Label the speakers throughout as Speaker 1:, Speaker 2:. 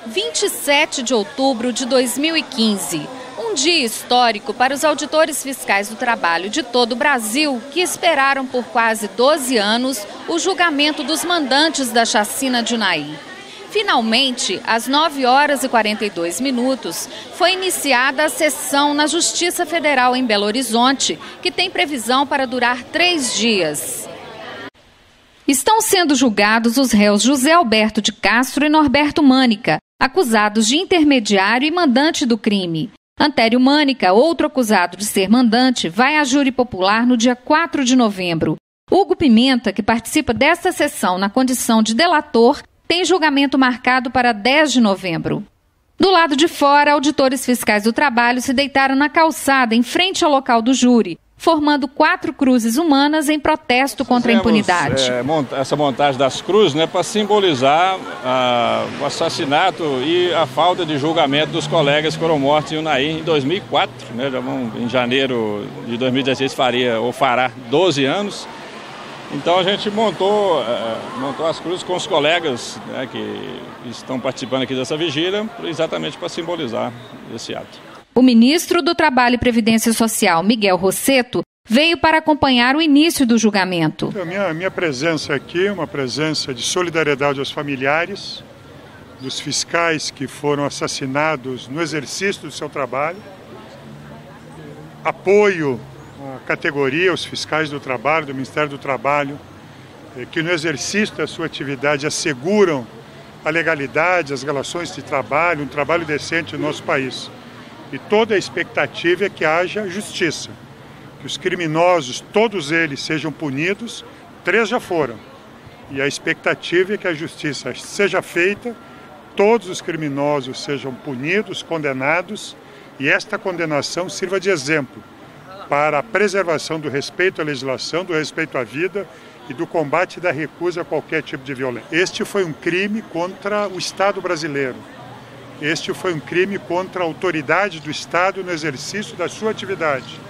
Speaker 1: 27 de outubro de 2015. Um dia histórico para os auditores fiscais do trabalho de todo o Brasil, que esperaram por quase 12 anos o julgamento dos mandantes da chacina de Unai. Finalmente, às 9h42, foi iniciada a sessão na Justiça Federal em Belo Horizonte, que tem previsão para durar 3 dias. Estão sendo julgados os réus José Alberto de Castro e Norberto Mânica, acusados de intermediário e mandante do crime. Antério Mânica, outro acusado de ser mandante, vai à júri popular no dia 4 de novembro. Hugo Pimenta, que participa desta sessão na condição de delator, tem julgamento marcado para 10 de novembro. Do lado de fora, auditores fiscais do trabalho se deitaram na calçada em frente ao local do júri, formando 4 cruzes humanas em protesto contra a impunidade.
Speaker 2: Essa montagem das cruzes, para simbolizar o assassinato e a falta de julgamento dos colegas que foram mortos em Unai em 2004. Em janeiro de 2016 fará 12 anos. Então a gente montou as cruzes com os colegas que estão participando aqui dessa vigília, exatamente para simbolizar esse ato.
Speaker 1: O ministro do Trabalho e Previdência Social, Miguel Rossetto, veio para acompanhar o início do julgamento.
Speaker 3: A minha presença aqui é uma presença de solidariedade aos familiares dos fiscais que foram assassinados no exercício do seu trabalho, apoio à categoria, os fiscais do trabalho, do Ministério do Trabalho, que no exercício da sua atividade asseguram a legalidade, as relações de trabalho, um trabalho decente no nosso país. E toda a expectativa é que haja justiça, que os criminosos, todos eles, sejam punidos. 3 já foram. E a expectativa é que a justiça seja feita, todos os criminosos sejam punidos, condenados, e esta condenação sirva de exemplo para a preservação do respeito à legislação, do respeito à vida e do combate da recusa a qualquer tipo de violência. Este foi um crime contra o Estado brasileiro. Este foi um crime contra a autoridade do Estado no exercício da sua atividade.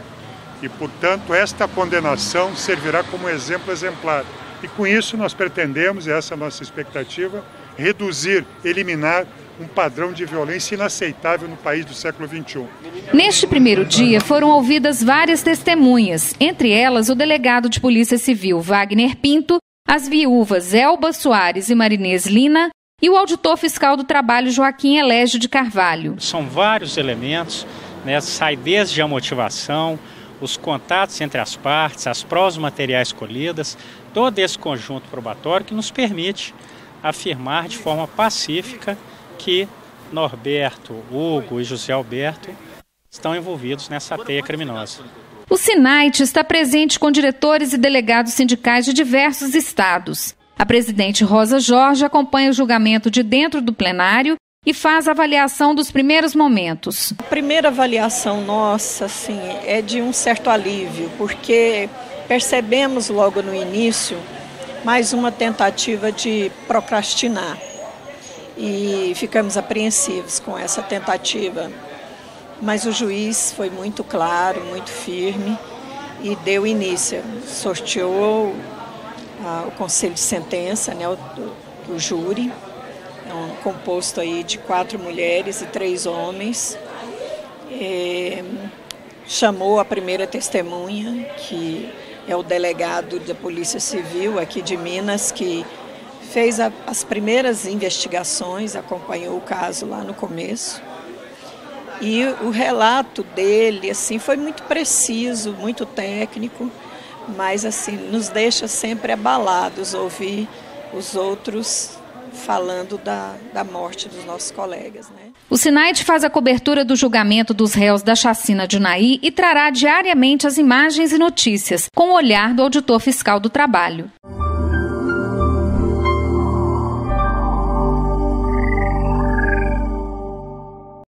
Speaker 3: E, portanto, esta condenação servirá como exemplo exemplar. E com isso nós pretendemos, e essa é a nossa expectativa, reduzir, eliminar um padrão de violência inaceitável no país do século XXI.
Speaker 1: Neste primeiro dia foram ouvidas várias testemunhas, entre elas o delegado de Polícia Civil Wagner Pinto, as viúvas Elba Soares e Marinês Lina, e o auditor fiscal do trabalho Joaquim Elégio de Carvalho.
Speaker 4: São vários elementos, sai desde a motivação, os contatos entre as partes, as provas materiais colhidas, todo esse conjunto probatório que nos permite afirmar de forma pacífica que Norberto, Hugo e José Alberto estão envolvidos nessa teia criminosa.
Speaker 1: O SINAIT está presente com diretores e delegados sindicais de diversos estados. A presidente Rosa Jorge acompanha o julgamento de dentro do plenário e faz a avaliação dos primeiros momentos.
Speaker 5: A primeira avaliação nossa, é de um certo alívio, porque percebemos logo no início mais uma tentativa de procrastinar. E ficamos apreensivos com essa tentativa. Mas o juiz foi muito claro, muito firme e deu início, sorteou o conselho de sentença, o júri, composto aí de 4 mulheres e 3 homens. Chamou a primeira testemunha, que é o delegado da Polícia Civil aqui de Minas, que fez as primeiras investigações, acompanhou o caso lá no começo. E o relato dele foi muito preciso, muito técnico, mas nos deixa sempre abalados ouvir os outros falando da morte dos nossos colegas.
Speaker 1: O SINAIT faz a cobertura do julgamento dos réus da chacina de Unai e trará diariamente as imagens e notícias, com o olhar do auditor fiscal do trabalho.